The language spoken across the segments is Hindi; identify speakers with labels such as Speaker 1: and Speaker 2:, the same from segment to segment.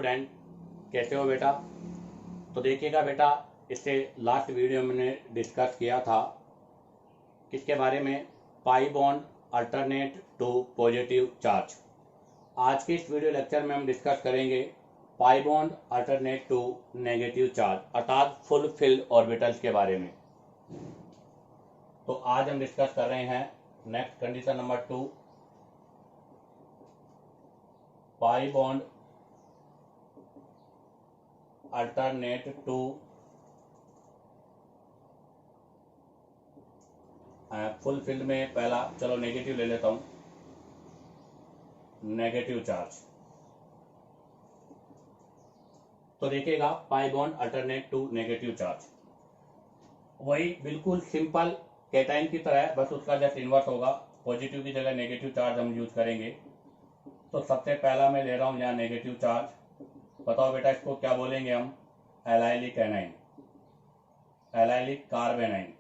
Speaker 1: स्टूडेंट, कैसे हो बेटा? तो देखिएगा बेटा, इससे लास्ट वीडियो में मैंने डिस्कस किया था किसके बारे में, pi bond alternate to positive charge. आज के इस वीडियो लेक्चर में हम डिस्कस करेंगे pi bond alternate to negative charge अर्थात फुल फिल्ड ऑर्बिटल्स के बारे में। तो आज हम डिस्कस कर रहे हैं next condition number 2, pi bond alternate to full filled में पहला, चलो नेगेटिव ले लेता हूं, नेगेटिव चार्ज। तो देखिएगा pi bond alternate to negative charge, वही बिल्कुल सिंपल कैटाइन की तरह है, बस उसका जस्ट इन्वर्स होगा। पॉजिटिव की जगह नेगेटिव चार्ज हम यूज करेंगे। तो सबसे पहला मैं ले रहा हूं यहाँ नेगेटिव चार्ज। बताओ बेटा इसको क्या बोलेंगे हम? Allylic A9, allylic कार्बेनाइन।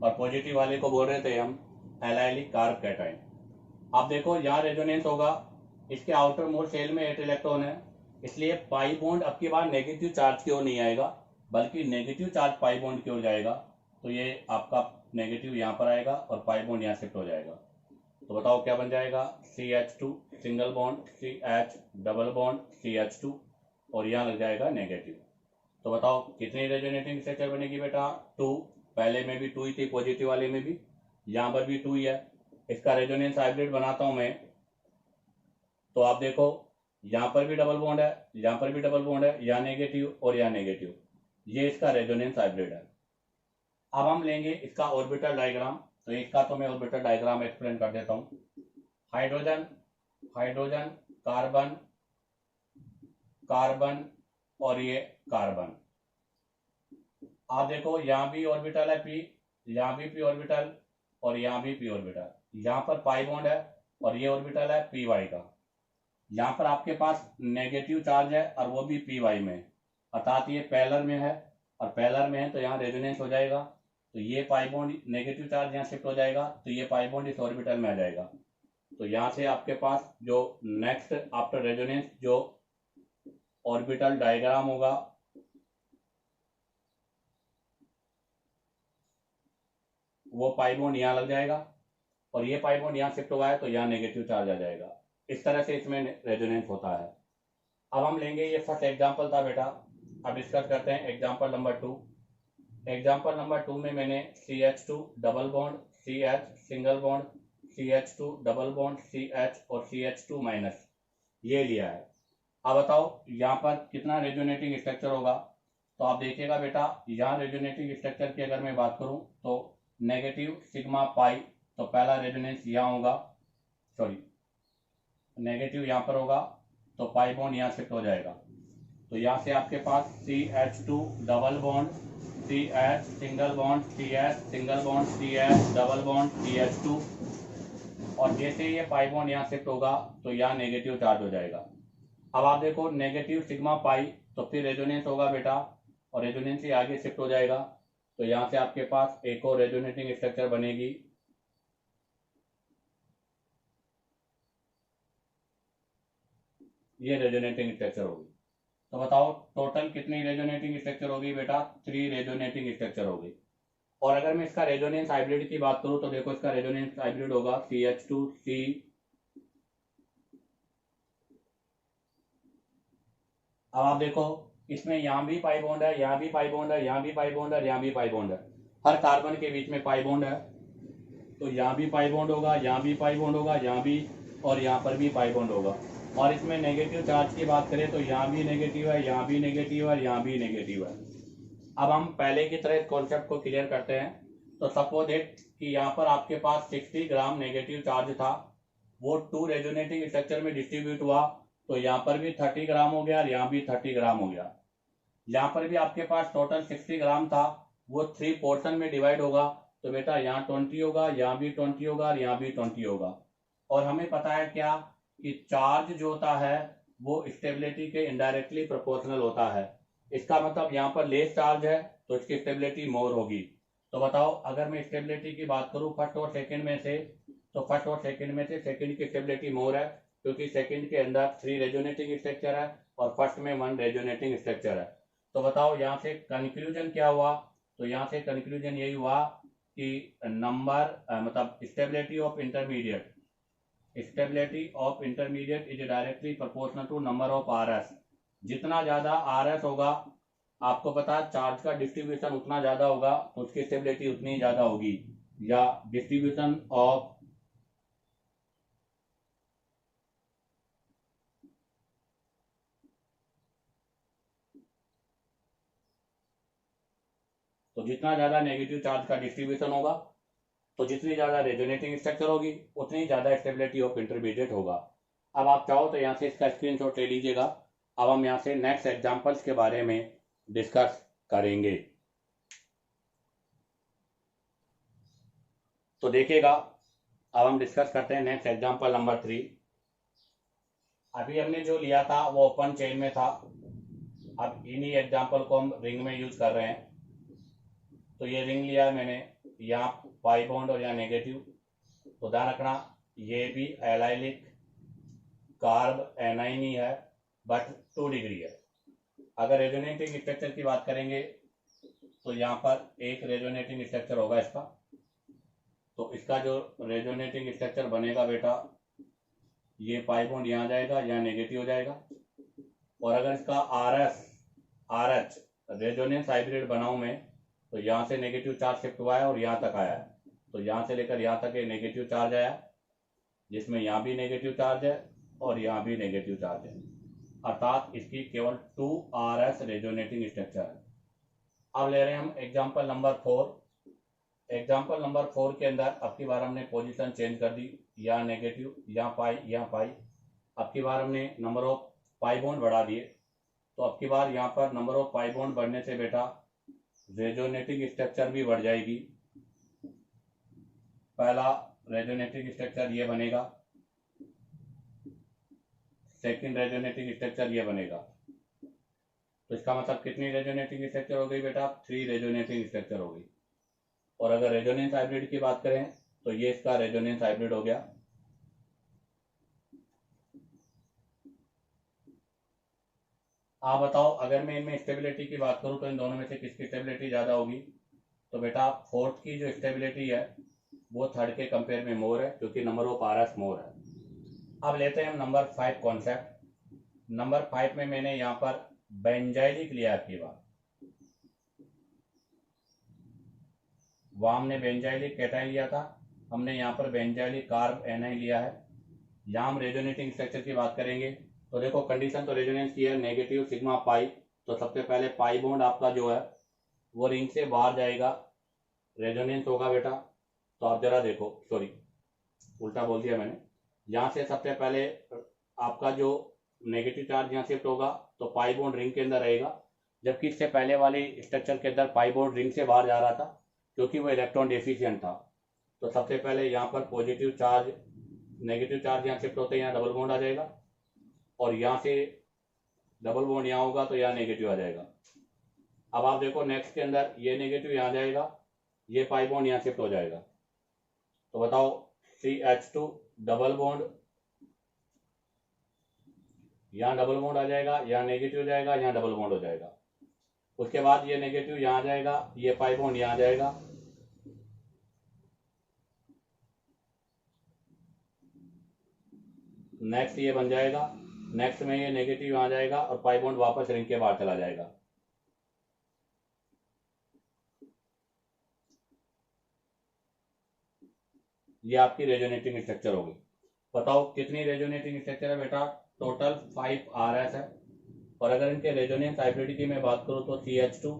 Speaker 1: और पॉजिटिव वाले को बोल रहे थे हम एलाइलिक कार्ब कैटाइन। आप देखो यहाँ रेजोनेंस होगा, इसके आउटर मोस्ट शेल में 8 इलेक्ट्रॉन है, इसलिए पाई बॉन्ड अब की बार नेगेटिव चार्ज की ओर नहीं आएगा बल्कि नेगेटिव चार्ज पाई बॉन्ड की ओर जाएगा। तो ये आपका नेगेटिव यहाँ पर आएगा और पाई बॉन्ड यहाँ शिफ्ट हो जाएगा। तो बताओ क्या बन जाएगा? CH2 single bond, CH double bond, CH2 और यहाँ लग जाएगा नेगेटिव। तो बताओ कितनी रेजोनेटिंग स्ट्रक्चर बनेगी बेटा? 2। पहले में भी 2 ही थी, पॉजिटिव वाले में भी, यहाँ पर भी 2 ही है। इसका रेजोनेंस हाइब्रिड बनाता हूं मैं। तो आप देखो यहाँ पर भी डबल बॉन्ड है, यहाँ पर भी डबल बॉन्ड है, यहाँ नेगेटिव और यहाँ नेगेटिव। ये इसका रेजोनेंस हाइब्रिड है। अब हम लेंगे इसका ऑर्बिटल डायग्राम। तो इसका तो मैं ऑर्बिटल डायग्राम एक्सप्लेन कर देता हूँ। हाइड्रोजन, हाइड्रोजन, कार्बन, कार्बन और ये कार्बन। आप देखो यहाँ भी ऑर्बिटल है P, यहाँ भी P ऑर्बिटल और यहाँ भी P ऑर्बिटल। यहाँ पर पाई बॉन्ड है और ये ऑर्बिटल है PY का। यहाँ पर आपके पास नेगेटिव चार्ज है और वो भी PY में, अर्थात ये पैरेलल में है और पैरेलल में है तो यहाँ रेजोनेंस हो जाएगा। तो ये पाई बॉन्ड नेगेटिव चार्ज यहाँ शिफ्ट हो जाएगा, तो ये पाई बॉन्ड इस ऑर्बिटल में आ जाएगा। तो यहाँ से आपके पास जो नेक्स्ट आफ्टर रेजोनेंस जो ऑर्बिटल डायग्राम होगा वो पाई बॉन्ड यहाँ लग जाएगा और ये पाई बॉन्ड यहाँ शिफ्ट हुआ है तो यहाँ नेगेटिव चार्ज आ जाएगा। इस तरह से इसमें रेजोनेंस होता है। अब हम लेंगे, ये फर्स्ट एग्जांपल था बेटा, अब डिस्कस करते हैं एग्जांपल नंबर 2। एग्जांपल नंबर 2 में मैंने CH2 double bond, CH single bond, CH2 double bond, CH और CH2 माइनस ये लिया है। अब बताओ यहाँ पर कितना रेजोनेटिंग स्ट्रक्चर होगा? तो आप देखिएगा बेटा, यहाँ रेजोनेटिंग स्ट्रक्चर की अगर मैं बात करूँ तो नेगेटिव सिग्मा पाई, तो पहला रेजोनेंस यहाँ होगा, सॉरी नेगेटिव यहाँ पर होगा तो पाई बॉन्ड यहाँ शिफ्ट हो जाएगा। तो यहाँ से आपके पास CH2 double bond, CH single bond, CH single bond, CH double bond, CH2 और जैसे ये पाई बॉन्ड यहाँ शिफ्ट होगा तो यहाँ नेगेटिव चार्ज हो जाएगा। अब आप देखो नेगेटिव सिग्मा पाई, तो फिर रेजोनेंस होगा बेटा और रेजोनेंस से आगे शिफ्ट हो जाएगा। तो यहाँ से आपके पास एक और रेजोनेटिंग स्ट्रक्चर बनेगी, ये रेजोनेटिंग स्ट्रक्चर होगी। तो बताओ टोटल कितनी रेजोनेटिंग स्ट्रक्चर होगी बेटा? 3 रेजोनेटिंग स्ट्रक्चर होगी। और अगर मैं इसका रेजोनेंस हाइब्रिड की बात करूं तो देखो इसका रेजोनेंस हाइब्रिड होगा CH2C। अब आप देखो इसमें यहाँ भी पाई बॉन्ड है, यहाँ भी पाई बॉन्ड है, यहाँ भी पाई बॉन्ड है, यहाँ भी पाई बॉन्ड है, हर कार्बन के बीच में पाई बॉन्ड है। तो यहाँ भी पाई बॉन्ड होगा, यहाँ भी पाई बॉन्ड होगा, यहाँ भी और यहाँ पर भी पाई बॉन्ड होगा। और इसमें नेगेटिव चार्ज की बात करें तो यहाँ भी नेगेटिव है, यहाँ भी नेगेटिव है, यहाँ भी नेगेटिव है। अब हम पहले की तरह इस कॉन्सेप्ट को क्लियर करते हैं। तो सपोज इट कि यहाँ पर आपके पास 60 ग्राम नेगेटिव चार्ज था, वो 2 रेजोनेटिंग स्ट्रक्चर में डिस्ट्रीब्यूट हुआ, तो यहाँ पर भी 30 ग्राम हो गया और यहाँ भी 30 ग्राम हो गया। यहाँ पर भी आपके पास टोटल 60 ग्राम था, वो 3 पोर्शन में डिवाइड होगा, तो बेटा यहाँ 20 होगा, यहाँ भी 20 होगा और यहाँ भी 20 होगा। और हमें पता है क्या कि चार्ज जो होता है वो स्टेबिलिटी के इनडायरेक्टली प्रोपोर्शनल होता है। इसका मतलब यहाँ पर लेस चार्ज है तो इसकी स्टेबिलिटी मोर होगी। तो बताओ अगर मैं स्टेबिलिटी की बात करूँ फर्स्ट और सेकंड में से, तो फर्स्ट और सेकंड में से सेकंड की स्टेबिलिटी मोर है, क्योंकि सेकंड के अंदर 3 रेजोनेटिंग स्ट्रक्चर है और फर्स्ट में 1 रेजोनेटिंग स्ट्रक्चर है। तो बताओ यहाँ से कंक्लूजन क्या हुआ? तो यहाँ से कंक्लूजन यही हुआ कि नंबर मतलब stability of intermediate is directly proportional to number of RS। जितना ज्यादा RS होगा, आपको पता है चार्ज का डिस्ट्रीब्यूशन उतना ज्यादा होगा तो उसकी स्टेबिलिटी उतनी ज्यादा होगी। या डिस्ट्रीब्यूशन ऑफ तो जितना ज्यादा नेगेटिव चार्ज का डिस्ट्रीब्यूशन होगा तो जितनी ज्यादा रेजोनेटिंग स्ट्रक्चर होगी उतनी ज्यादा स्टेबिलिटी ऑफ इंटरमीडिएट होगा। अब आप चाहो तो यहाँ से इसका स्क्रीनशॉट ले लीजिएगा। अब हम यहाँ से नेक्स्ट एग्जांपल्स के बारे में डिस्कस करेंगे। तो देखिएगा, अब हम डिस्कस करते हैं नेक्स्ट एग्जांपल नंबर 3। अभी हमने जो लिया था वो ओपन चेन में था। अब इन्हीं एग्जांपल को हम रिंग में यूज कर रहे हैं। तो ये रिंग लिया है मैंने, यहाँ पाई बॉन्ड और यहाँ नेगेटिव। तो ध्यान रखना ये भी एलाइलिक कार्ब एनाइन ही है बट 2 डिग्री है। अगर रेजोनेटिंग स्ट्रक्चर की बात करेंगे तो यहाँ पर एक रेजोनेटिंग स्ट्रक्चर होगा इसका। तो इसका जो रेजोनेटिंग स्ट्रक्चर बनेगा बेटा, ये पाई बॉन्ड यहाँ जाएगा, यहाँ नेगेटिव हो जाएगा। और अगर इसका RH रेजोनेंस हाइब्रिड बनाऊं मैं, तो यहाँ से नेगेटिव चार्ज शिफ्ट हुआ है और यहाँ तक आया है। तो यहाँ से लेकर यहाँ तक एक नेगेटिव चार्ज आया, जिसमें यहाँ भी नेगेटिव चार्ज है और यहाँ भी नेगेटिव चार्ज है, अर्थात इसकी केवल 2RS रेजोनेटिंग स्ट्रक्चर है। अब ले रहे हैं हम एग्जाम्पल नंबर 4। एग्जाम्पल नंबर 4 के अंदर अब की बार हमने पोजीशन चेंज कर दी, यहाँ नेगेटिव, यहाँ पाई। अब की बार हमने नंबर ऑफ पाई बॉन्ड बढ़ा दिए। तो अब की बार यहाँ पर नंबर ऑफ पाई बॉन्ड बढ़ने से बेटा रेजोनेटिंग स्ट्रक्चर भी बढ़ जाएगी। पहला रेजोनेटिंग स्ट्रक्चर ये बनेगा, सेकंड रेजोनेटिंग स्ट्रक्चर ये बनेगा। तो इसका मतलब कितनी रेजोनेटिंग स्ट्रक्चर हो गई बेटा? 3 रेजोनेटिंग स्ट्रक्चर हो गई। और अगर रेजोनेंस हाइब्रिड की बात करें तो ये इसका रेजोनेंस हाइब्रिड हो गया। आप बताओ, अगर मैं इनमें स्टेबिलिटी की बात करूं तो इन दोनों में से किसकी स्टेबिलिटी ज्यादा होगी? तो बेटा फोर्थ की जो स्टेबिलिटी है वो थर्ड के कंपेयर में मोर है, क्योंकि नंबर ऑफ RS मोर है। अब लेते हैं हम नंबर 5 कॉन्सेप्ट। नंबर 5 में मैंने यहाँ पर बेंजाइलिक लिया आपकी बात। वहां हमने बेंजाइलिक कैटाइन लिया था, हमने यहाँ पर बेंजाइलिक कार्ब एनाइन लिया है। यहाँ हम रेजोनेटिंग स्ट्रक्चर की बात करेंगे तो देखो कंडीशन तो रेजोनेंस की है, नेगेटिव सिग्मा पाई। तो सबसे पहले पाई बॉन्ड आपका जो है वो रिंग से बाहर जाएगा, रेजोनेंस होगा बेटा। तो आप जरा देखो, सॉरी उल्टा बोल दिया मैंने। यहाँ से सबसे पहले आपका जो नेगेटिव चार्ज यहाँ शिफ्ट होगा तो पाई बॉन्ड रिंग के अंदर रहेगा, जबकि इससे पहले वाली स्ट्रक्चर के अंदर पाई बॉन्ड रिंग से बाहर जा रहा था क्योंकि वो इलेक्ट्रॉन डेफिशिएंट था। तो सबसे पहले यहाँ पर पॉजिटिव चार्ज, नेगेटिव चार्ज यहाँ शिफ्ट होते हैं, यहाँ डबल बॉन्ड आ जाएगा। और यहाँ से डबल बॉन्ड यहाँ होगा तो यहाँ नेगेटिव आ जाएगा। अब आप देखो नेक्स्ट के अंदर ये नेगेटिव यहाँ जाएगा, ये पाई बॉन्ड यहाँ शिफ्ट हो जाएगा। तो बताओ CH2 डबल बॉन्ड, यहाँ डबल बॉन्ड आ जाएगा, यहाँ नेगेटिव हो जाएगा, यहाँ डबल बॉन्ड हो जाएगा। उसके बाद ये नेगेटिव यहाँ जाएगा, ये पाई बॉन्ड यहाँ जाएगा। नेक्स्ट ये बन जाएगा, नेक्स्ट में ये नेगेटिव यहाँ जाएगा और पाई बॉन्ड वापस रिंग के बाहर चला जाएगा। ये आपकी रेजोनेटिंग स्ट्रक्चर होगी। बताओ कितनी रेजोनेटिंग स्ट्रक्चर है बेटा? टोटल 5 RS है। और अगर इनके रेजोनेंस हाइब्रिड की मैं बात करूं तो CH2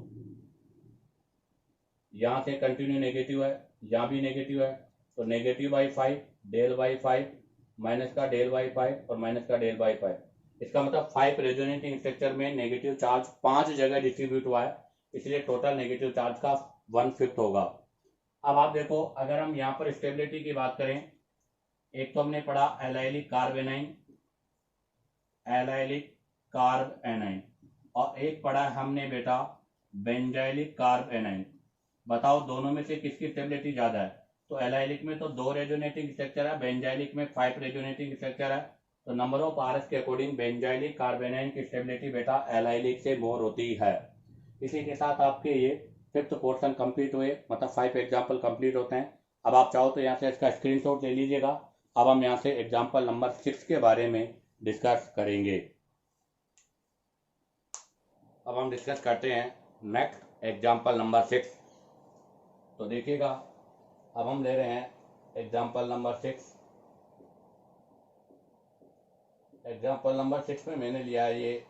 Speaker 1: यहाँ से कंटिन्यू नेगेटिव है, यहाँ भी नेगेटिव है। तो negative by 5, del by 5, minus का डेल बाई 5 और माइनस का डेल बाई 5। इसका मतलब 5 रेजोनेटिंग स्ट्रक्चर में नेगेटिव चार्ज 5 जगह डिस्ट्रीब्यूट हुआ है, इसलिए टोटल नेगेटिव चार्ज का 1/5 होगा। अब आप देखो, अगर हम यहाँ पर स्टेबिलिटी की बात करें, एक तो हमने पढ़ा एलाइलिक कार्ब एनाइन, और एक पढ़ा हमने बेटा बेंजाइलिक कार्ब एनाइन। बताओ दोनों में से किसकी स्टेबिलिटी ज्यादा है? तो एलाइलिक में तो 2 रेजोनेटिंग स्ट्रक्चर है, बेंजाइलिक में 5 रेजोनेटिंग स्ट्रक्चर है। तो नंबर ऑफ आरएस के अकॉर्डिंग बेंजाइलिक कार्बेनाइन की स्टेबिलिटी बेटा एलाइलिक से मोर होती है। इसी के साथ आपके ये 5th पोर्शन कंप्लीट हुए, मतलब 5 एग्जाम्पल कंप्लीट होते हैं। अब आप चाहो तो यहाँ से इसका स्क्रीनशॉट ले लीजिएगा। अब हम यहाँ से एग्जाम्पल नंबर 6 के बारे में डिस्कस करेंगे। अब हम डिस्कस करते हैं नेक्स्ट एग्जाम्पल नंबर 6। तो देखिएगा, अब हम ले रहे हैं एग्जाम्पल नंबर 6। एग्जाम्पल नंबर 6 में मैंने लिया है ये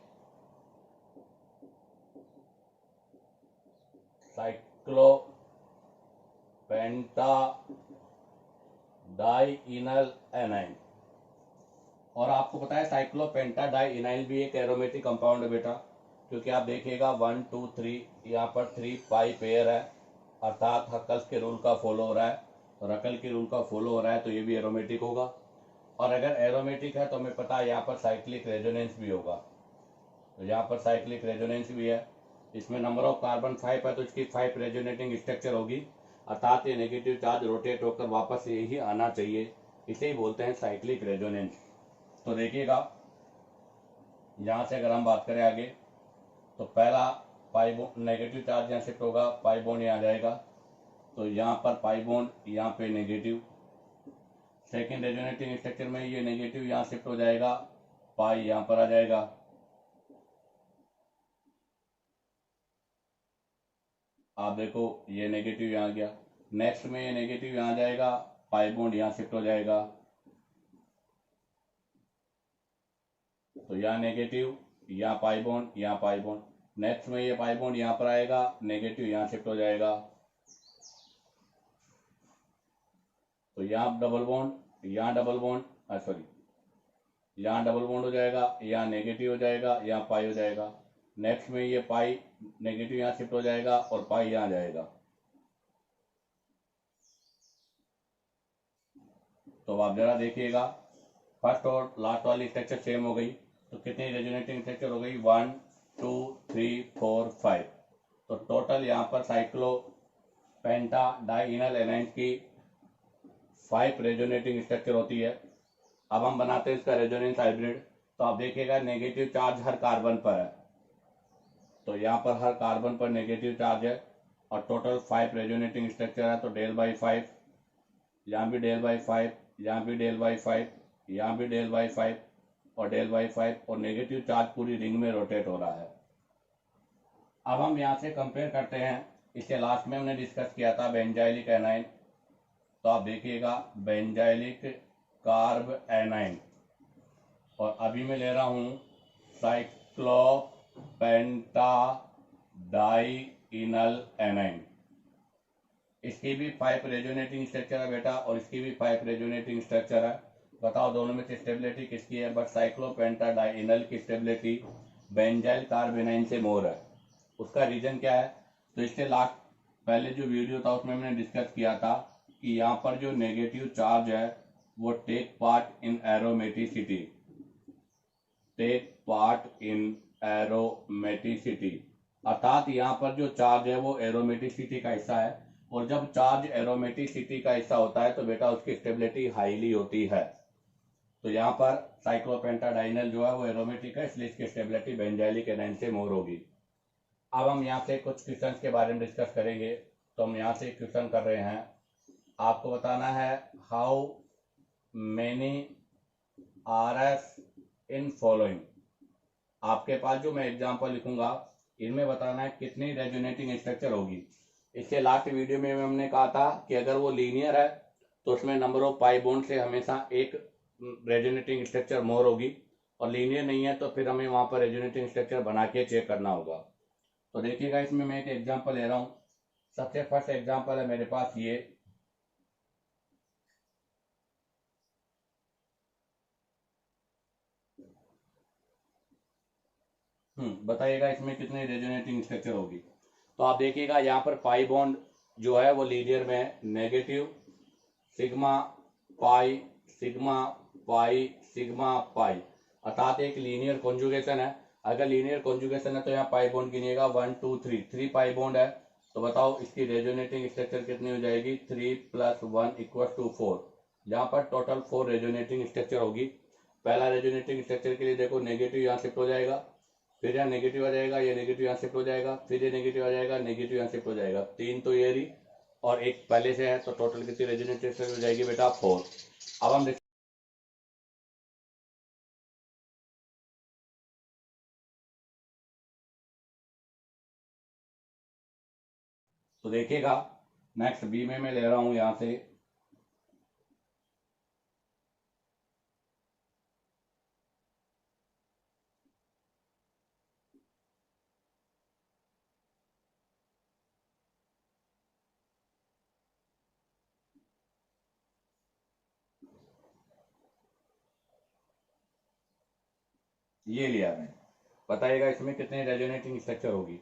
Speaker 1: साइक्लोपेंटाडाइइनल एनाइन। और आपको पता है साइक्लोपेंटाडाइइनाइल भी एक एरोमेटिक कंपाउंड है बेटा, क्योंकि आप देखिएगा 1 2 3 यहाँ पर 3 पाई पेयर है, अर्थात हक्कल्स के रूल का फॉलो हो रहा है। और रकल के रूल का फॉलो हो रहा है तो ये भी एरोमेटिक होगा। और अगर एरोमेटिक है तो हमें पता है यहाँ पर साइक्लिक रेजोनेंस भी होगा। तो यहाँ पर साइक्लिक रेजोनेंस भी है। इसमें नंबर ऑफ कार्बन 5 है तो इसकी 5 रेजोनेटिंग स्ट्रक्चर होगी, अर्थात ये नेगेटिव चार्ज रोटेट होकर वापस यही आना चाहिए। इसे ही बोलते हैं साइक्लिक रेजोनेंस। तो देखिएगा, यहाँ से अगर हम बात करें आगे, तो पहला पाई बॉन्ड नेगेटिव चार्ज यहाँ शिफ्ट होगा, पाई बॉन्ड यहाँ जाएगा, तो यहाँ पर पाई बॉन्ड यहाँ पे नेगेटिव। सेकेंड रेजोनेटिंग स्ट्रक्चर में ये नेगेटिव यहाँ शिफ्ट हो जाएगा, पाई यहाँ पर आ जाएगा। आप देखो ये नेगेटिव यहाँ गया। नेक्स्ट में ये नेगेटिव यहाँ जाएगा, पाई बॉन्ड यहाँ शिफ्ट हो जाएगा, तो यहाँ नेगेटिव, यहाँ पाई बॉन्ड, यहाँ पाई बॉन्ड। नेक्स्ट में ये पाई बॉन्ड यहाँ पर आएगा, नेगेटिव यहाँ शिफ्ट हो जाएगा, तो यहाँ डबल बॉन्ड, यहाँ डबल बॉन्ड, सॉरी यहाँ डबल बॉन्ड हो जाएगा, यहाँ नेगेटिव हो जाएगा, यहाँ पाई हो जाएगा। नेक्स्ट में ये पाई नेगेटिव यहाँ शिफ्ट हो जाएगा और पाई यहाँ जाएगा। तो आप जरा देखिएगा, फर्स्ट और लास्ट वाली स्ट्रक्चर सेम हो गई, तो कितनी रेजोनेटिंग स्ट्रक्चर हो गई? 1 2 3 4 5। तो टोटल यहाँ पर साइक्लोपेंटाडाइइनल एनाइन की 5 रेजोनेटिंग स्ट्रक्चर होती है। अब हम बनाते हैं इसका रेजोनेंस हाइब्रिड। तो आप देखिएगा नेगेटिव चार्ज हर कार्बन पर है, तो यहाँ पर हर कार्बन पर नेगेटिव चार्ज है और टोटल 5 रेजोनेटिंग स्ट्रक्चर है, तो डेल बाई 5, यहाँ भी डेल बाई 5, यहाँ भी डेल बाई 5, यहाँ भी डेल बाई 5 और डेल बाई 5, और नेगेटिव चार्ज पूरी रिंग में रोटेट हो रहा है। अब हम यहाँ से कंपेयर करते हैं, इसके लास्ट में हमने डिस्कस किया था बेंजाइलिक एनाइन। तो आप देखिएगा बेंजाइलिक कार्ब एनाइन, और अभी मैं ले रहा हूँ साइक्लोपेंटाडाइइनल एनाइन। इसकी भी 5 रेजोनेटिंग स्ट्रक्चर है बेटा, और इसकी भी 5 रेजोनेटिंग स्ट्रक्चर है। बताओ दोनों में से स्टेबिलिटी किसकी है? बट साइक्लोपेंटाडाइइनल की स्टेबिलिटी बेंजाइल कार्बेनाइन से मोर है। उसका रीजन क्या है? तो इसके लास्ट पहले जो वीडियो था उसमें मैंने डिस्कस किया था कि यहाँ पर जो नेगेटिव चार्ज है वो take part in aromaticity, take part in aromaticity, अर्थात यहाँ पर जो चार्ज है वो एरोमेटिसिटी का हिस्सा है। और जब चार्ज एरोमेटिसिटी का हिस्सा होता है तो बेटा उसकी स्टेबिलिटी हाईली होती है। तो यहाँ पर साइक्लोपेंटाडाइनल जो है वो एरोमेटिक है, इसलिए इसकी स्टेबिलिटी बेंजाइलिक एनाइन से मोर होगी। अब हम यहाँ से कुछ क्वेश्चंस के बारे में डिस्कस करेंगे। तो हम यहाँ से क्वेश्चन कर रहे हैं, आपको बताना है how many RS in following. आपके पास जो मैं एग्जांपल लिखूंगा इनमें बताना है कितनी रेजोनेटिंग स्ट्रक्चर होगी। इसके लास्ट वीडियो में हमने कहा था कि अगर वो लीनियर है तो उसमें नंबर ऑफ पाई बॉन्ड से हमेशा एक रेजोनेटिंग स्ट्रक्चर मोर होगी, और लीनियर नहीं है तो फिर हमें वहां पर रेजोनेटिंग स्ट्रक्चर बना के चेक करना होगा। तो देखिएगा, इसमें मैं एक एग्जांपल ले रहा हूँ। सबसे फर्स्ट एग्जांपल है मेरे पास ये, बताइएगा इसमें कितनी रेजोनेटिंग स्ट्रक्चर होगी। तो आप देखिएगा यहाँ पर पाई बॉन्ड जो है वो लीनियर में है, negative sigma pi sigma pi sigma pi, अर्थात एक लीनियर कॉन्जुगेशन है। अगर लीनियर कॉन्जुगेशन है तो यहाँ पाई बॉन्ड गिनिएगा 1 2 3, 3 पाई बॉन्ड है। तो बताओ इसकी रेजोनेटिंग स्ट्रक्चर कितनी हो जाएगी? 3 + 1 = 4। यहाँ पर टोटल 4 रेजोनेटिंग स्ट्रक्चर होगी। पहला रेजोनेटिंग स्ट्रक्चर के लिए देखो नेगेटिव यहाँ शिफ्ट हो जाएगा, फिर यहाँ नेगेटिव आ जाएगा, ये नेगेटिव यहाँ शिफ्ट हो जाएगा, फिर ये नेगेटिव आ जाएगा, नेगेटिव यहाँ शिफ्ट हो जाएगा। 3 तो ये रही और एक पहले से है, तो टोटल कितनी रेजोनेटिंग स्ट्रक्चर हो जाएगी बेटा 4। अब हम तो देखिएगा नेक्स्ट बी में मैं ले रहा हूं यहां से ये लिया मैंने, बताइएगा इसमें कितने रेजोनेटिंग स्ट्रक्चर होगी।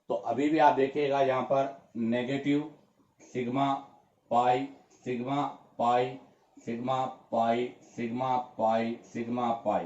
Speaker 1: तो अभी भी आप देखिएगा यहाँ पर negative sigma pi sigma pi sigma pi sigma pi sigma pi,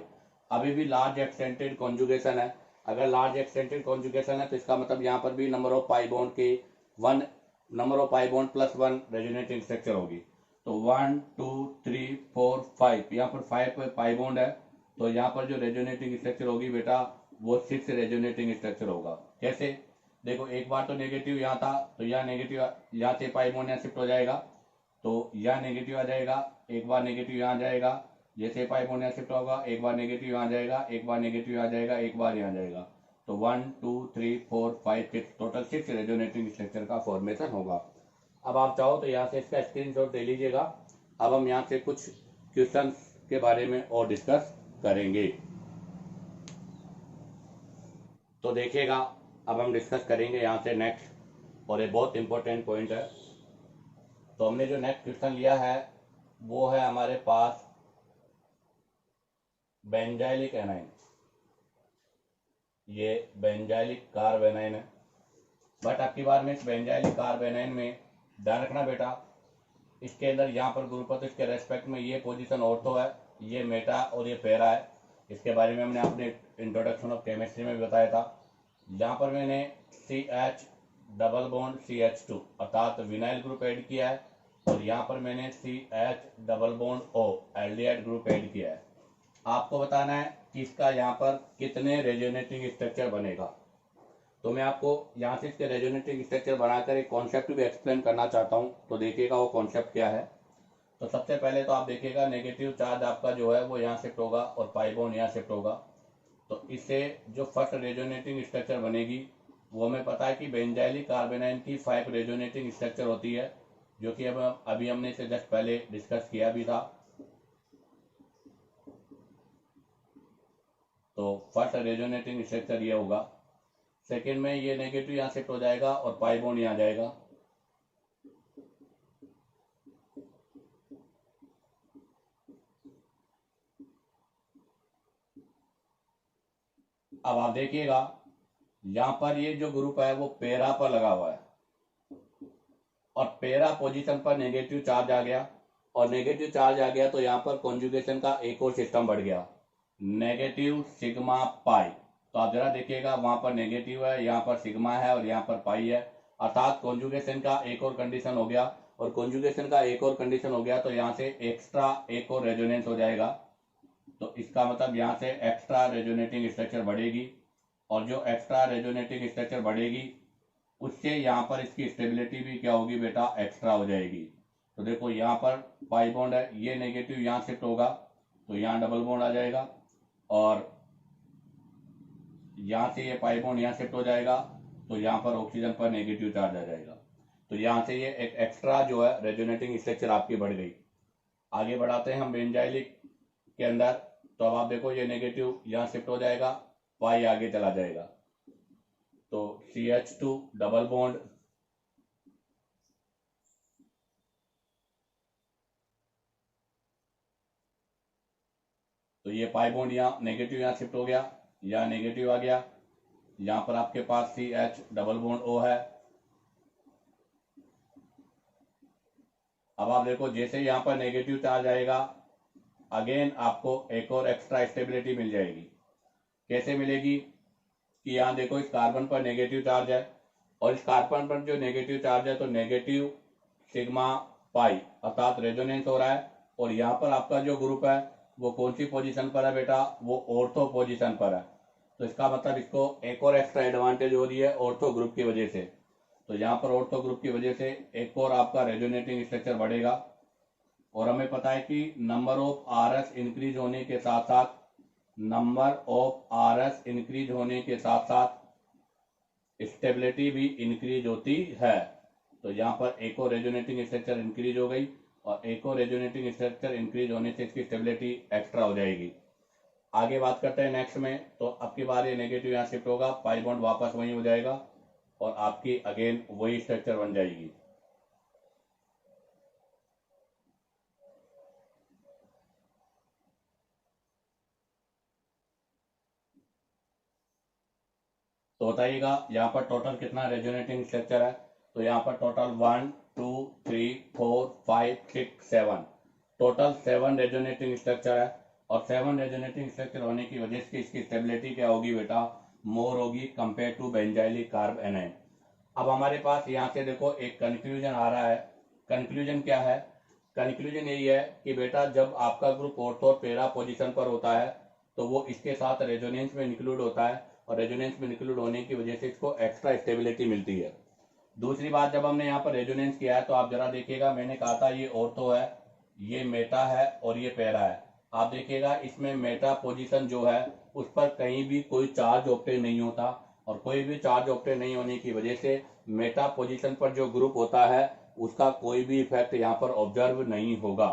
Speaker 1: अभी भी लार्ज एक्सटेंटेड कॉन्जुगेशन है। अगर लार्ज एक्सटेंटेड कॉन्जुगेशन है तो इसका मतलब यहाँ पर भी नंबर ऑफ पाई बॉन्ड के 1 number of pi bond plus 1 resonating structure होगी। तो 1 2 3 4 5, यहाँ पर 5 पाई बॉन्ड है, तो यहाँ पर जो रेजोनेटिंग स्ट्रक्चर होगी बेटा वो 6 रेजोनेटिंग स्ट्रक्चर होगा। कैसे, देखो एक बार तो नेगेटिव यहाँ था, तो यहाँ नेगेटिव यहाँ से पाई बॉन्ड यहाँ शिफ्ट हो जाएगा, तो यहाँ नेगेटिव आ जाएगा, एक बार नेगेटिव यहाँ जाएगा, जैसे पाई बॉन्ड यहाँ शिफ्ट होगा एक बार नेगेटिव यहाँ जाएगा, एक बार नेगेटिव यहाँ जाएगा, एक बार यहाँ जाएगा। तो 1 2 3 4 5 6 टोटल 6 रेजोनेटिंग स्ट्रक्चर का फॉर्मेशन होगा। अब आप चाहो तो यहाँ से इसका स्क्रीनशॉट ले लीजिएगा। अब हम यहाँ से कुछ क्वेश्चन के बारे में और डिस्कस करेंगे। तो देखिएगा अब हम डिस्कस करेंगे यहाँ से नेक्स्ट, और ये बहुत इंपॉर्टेंट पॉइंट है। तो हमने जो नेक्स्ट क्वेश्चन लिया है वो है हमारे पास बेंजाइलिक एनाइन, ये बेंजाइलिक कार्बेनाइन है। बट आपकी बार में इस बेंजाइलिक कार्बेनाइन में ध्यान रखना बेटा, इसके अंदर यहाँ पर ग्रुप है तो इसके रेस्पेक्ट में ये पोजीशन ऑर्थो है, ये मेटा और ये पैरा है। इसके बारे में हमने अपने इंट्रोडक्शन ऑफ केमिस्ट्री में भी बताया था। यहाँ पर मैंने CH डबल बॉन्ड CH2 अर्थात विनाइल ग्रुप ऐड किया है, और यहाँ पर मैंने CH double bond O aldehyde group add किया है। आपको बताना है कि इसका यहाँ पर कितने रेजोनेटिंग स्ट्रक्चर बनेगा। तो मैं आपको यहाँ से इसके रेजोनेटिंग स्ट्रक्चर बनाकर एक कॉन्सेप्ट भी एक्सप्लेन करना चाहता हूँ। तो देखिएगा वो कॉन्सेप्ट क्या है। तो सबसे पहले तो आप देखिएगा नेगेटिव चार्ज आपका जो है वो यहाँ शिफ्ट होगा और पाई बॉन्ड यहाँ शिफ्ट होगा। तो इससे जो फर्स्ट रेजोनेटिंग स्ट्रक्चर बनेगी वो हमें पता है कि बेंजाइलिक कार्बेनाइन की 5 रेजोनेटिंग स्ट्रक्चर होती है, जो कि अब अभी हमने इसे जस्ट पहले डिस्कस किया भी था। तो फर्स्ट रेजोनेटिंग स्ट्रक्चर ये होगा। सेकेंड में ये नेगेटिव यहाँ शिफ्ट हो जाएगा और पाई बॉन्ड यहाँ जाएगा। अब आप देखिएगा यहाँ पर ये जो ग्रुप है वो पैरा पर लगा हुआ है, और पैरा पोजीशन पर नेगेटिव चार्ज आ गया, और नेगेटिव चार्ज आ गया तो यहाँ पर कॉन्जुगेशन का एक और सिस्टम बढ़ गया, नेगेटिव सिग्मा पाई। तो आप जरा देखिएगा वहां पर नेगेटिव है, यहाँ पर सिग्मा है और यहाँ पर पाई है, अर्थात कॉन्जुगेशन का एक और कंडीशन हो गया। और कॉन्जुगेशन का एक और कंडीशन हो गया तो यहाँ से एक्स्ट्रा एक और रेजोनेंस हो जाएगा। तो इसका मतलब यहाँ से एक्स्ट्रा रेजोनेटिंग स्ट्रक्चर बढ़ेगी, और जो एक्स्ट्रा रेजोनेटिंग स्ट्रक्चर बढ़ेगी उससे यहाँ पर इसकी स्टेबिलिटी भी क्या होगी बेटा, एक्स्ट्रा हो जाएगी। तो देखो यहाँ पर पाई बॉन्ड है, ये नेगेटिव यहाँ शिफ्ट होगा तो यहाँ डबल बॉन्ड आ जाएगा, और यहाँ से ये पाई बॉन्ड यहाँ शिफ्ट हो जाएगा तो यहाँ पर ऑक्सीजन पर नेगेटिव चार्ज आ जाएगा। तो यहाँ से ये एक एक्स्ट्रा जो है रेजोनेटिंग स्ट्रक्चर आपकी बढ़ गई। आगे बढ़ाते हैं हम बेंजाइलिक के अंदर। तो अब आप देखो ये नेगेटिव यहाँ शिफ्ट हो जाएगा, पाई आगे चला जाएगा, तो CH2 डबल बॉन्ड, तो ये पाई बॉन्ड यहाँ नेगेटिव यहाँ शिफ्ट हो गया, यहाँ नेगेटिव आ गया, यहाँ पर आपके पास CH डबल बॉन्ड O है। अब आप देखो जैसे यहाँ पर नेगेटिव चार्ज आएगा अगेन आपको एक और एक्स्ट्रा स्टेबिलिटी मिल जाएगी। कैसे मिलेगी कि यहाँ देखो इस कार्बन पर नेगेटिव चार्ज है, और इस कार्बन पर जो नेगेटिव चार्ज है तो नेगेटिव सिग्मा पाई अर्थात रेजोनेंस हो रहा है, और यहाँ पर आपका जो ग्रुप है वो कौन सी पोजीशन पर है बेटा, वो ऑर्थो पोजीशन पर है। तो इसका मतलब इसको एक और एक्स्ट्रा एडवांटेज हो रही है ऑर्थो ग्रुप की वजह से। तो यहाँ पर ऑर्थो ग्रुप की वजह से एक और आपका रेजोनेटिंग स्ट्रक्चर बढ़ेगा। और हमें पता है कि नंबर ऑफ आरएस इंक्रीज होने के साथ साथ स्टेबिलिटी भी इंक्रीज होती है। तो यहाँ पर एक और रेजोनेटिंग स्ट्रक्चर इंक्रीज हो गई, और एक और रेजोनेटिंग स्ट्रक्चर इंक्रीज होने से इसकी स्टेबिलिटी एक्स्ट्रा हो जाएगी। आगे बात करते हैं नेक्स्ट में। तो अब की बार ये नेगेटिव यहाँ शिफ्ट होगा, पाई बॉन्ड वापस वहीं हो जाएगा, और आपकी अगेन वही स्ट्रक्चर बन जाएगी। तो बताइएगा यहाँ पर टोटल कितना रेजोनेटिंग स्ट्रक्चर है। तो यहाँ पर टोटल 1 2 3 4 5 6 7 टोटल 7 रेजोनेटिंग स्ट्रक्चर है। और 7 रेजोनेटिंग स्ट्रक्चर होने की वजह से इसकी स्टेबिलिटी क्या होगी बेटा, मोर होगी compare to benzylic carbanion. अब हमारे पास यहाँ से देखो एक कंक्लूजन आ रहा है। कंक्लूजन क्या है, कंक्लूजन यही है कि बेटा जब आपका ग्रुप ऑर्थो और पैरा पोजीशन पर होता है तो वो इसके साथ रेजोनेंस में इंक्लूड होता है, और रेजोनेंस में इंक्लूड होने की वजह से इसको एक्स्ट्रा स्टेबिलिटी मिलती है। दूसरी बात, जब हमने यहाँ पर रेजोनेंस किया है तो आप जरा देखिएगा, मैंने कहा था ये ऑर्थो है, ये मेटा है और ये पैरा है। आप देखिएगा इसमें मेटा पोजीशन जो है उस पर कहीं भी कोई चार्ज ऑब्टेन नहीं होता, और कोई भी चार्ज ऑब्टेन नहीं होने की वजह से मेटा पोजीशन पर जो ग्रुप होता है उसका कोई भी इफेक्ट यहाँ पर ऑब्जर्व नहीं होगा।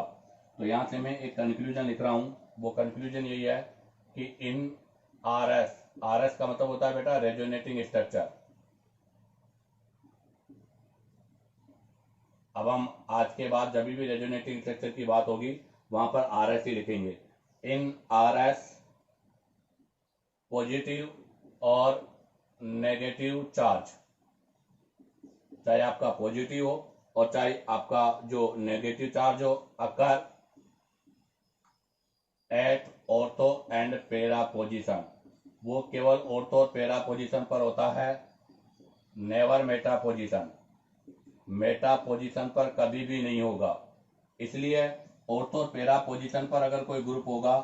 Speaker 1: तो यहाँ से मैं एक कंक्लूजन लिख रहा हूँ, वो कंक्लूजन यही है कि इन आर एस का मतलब होता है बेटा रेजोनेटिंग स्ट्रक्चर। अब हम आज के बाद जब भी रेजोनेटिंग स्ट्रक्चर की बात होगी वहां पर आर एस ही लिखेंगे। इन आर एस पॉजिटिव और नेगेटिव चार्ज, चाहे आपका पॉजिटिव हो और चाहे आपका जो नेगेटिव चार्ज हो, occur at ortho and para position, वो केवल ऑर्थो और पैरा पोजीशन पर होता है, never Meta position. Meta position पर कभी भी नहीं होगा। इसलिए ऑर्थो और पैरा पोजीशन पर अगर कोई ग्रुप होगा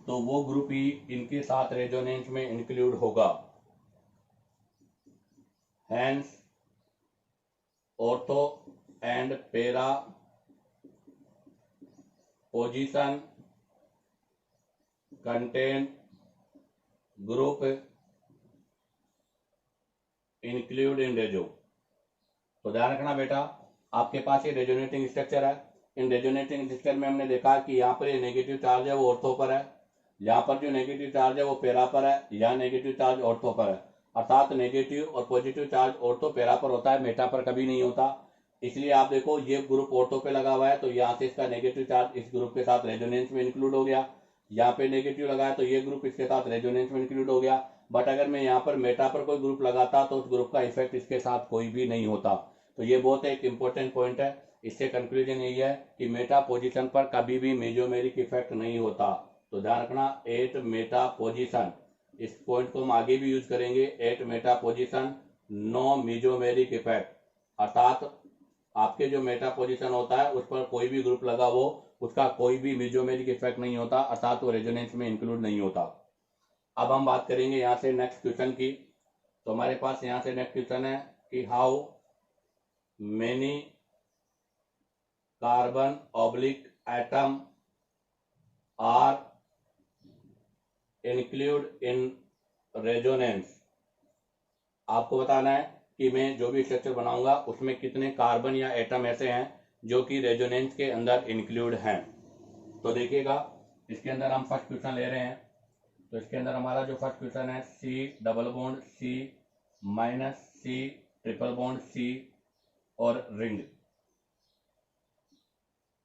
Speaker 1: तो वो ग्रुप ही इनके साथ रेजोनेंस में इंक्लूड होगा। Hence ortho and para position contain group include in रेजो। तो ध्यान रखना बेटा, आपके पास ये रेजोनेटिंग स्ट्रक्चर है। इन रेजोनेटिंग स्ट्रक्चर में हमने देखा कि यहाँ पर ये नेगेटिव चार्ज है वो ऑर्थो पर है, यहाँ पर जो नेगेटिव चार्ज है वो पैरा पर है, यहाँ नेगेटिव चार्ज ऑर्थो पर है। अर्थात नेगेटिव और पॉजिटिव चार्ज ऑर्थो पैरा पर होता है, मेटा पर कभी नहीं होता। इसलिए आप देखो ये ग्रुप ऑर्थो पे लगा हुआ है तो यहाँ से इसका नेगेटिव चार्ज इस ग्रुप के साथ रेजोनेंस में इंक्लूड हो गया। यहाँ पे नेगेटिव लगा है तो ये ग्रुप इसके साथ रेजोनेंस में इंक्लूड हो गया। बट अगर मैं यहाँ पर मेटा पर कोई ग्रुप लगाता तो उस ग्रुप का इफेक्ट इसके साथ कोई भी नहीं होता। तो ये बहुत एक इंपॉर्टेंट पॉइंट है। इससे कंक्लूजन यही है कि मेटा पोजीशन पर कभी भी मेजोमेरिक इफेक्ट नहीं होता। तो ध्यान रखना, एट मेटा पोजीशन, इस पॉइंट को हम आगे भी यूज करेंगे। At meta position no mesomeric effect, अर्थात आपके जो मेटा पोजीशन होता है उस पर कोई भी ग्रुप लगा हो उसका कोई भी मेजोमेरिक इफेक्ट नहीं होता, अर्थात वो रेजोनेंस में इंक्लूड नहीं होता। अब हम बात करेंगे यहाँ से नेक्स्ट क्वेश्चन की। तो हमारे पास यहाँ से नेक्स्ट क्वेश्चन है कि how many carbon oblique atom are include in resonance. आपको बताना है कि मैं जो भी स्ट्रक्चर बनाऊंगा उसमें कितने कार्बन या एटम ऐसे हैं जो कि रेजोनेंस के अंदर इंक्लूड हैं। तो देखिएगा इसके अंदर हम फर्स्ट क्वेश्चन ले रहे हैं। तो इसके अंदर हमारा जो फर्स्ट क्वेश्चन है C double bond C minus C triple bond C और रिंग।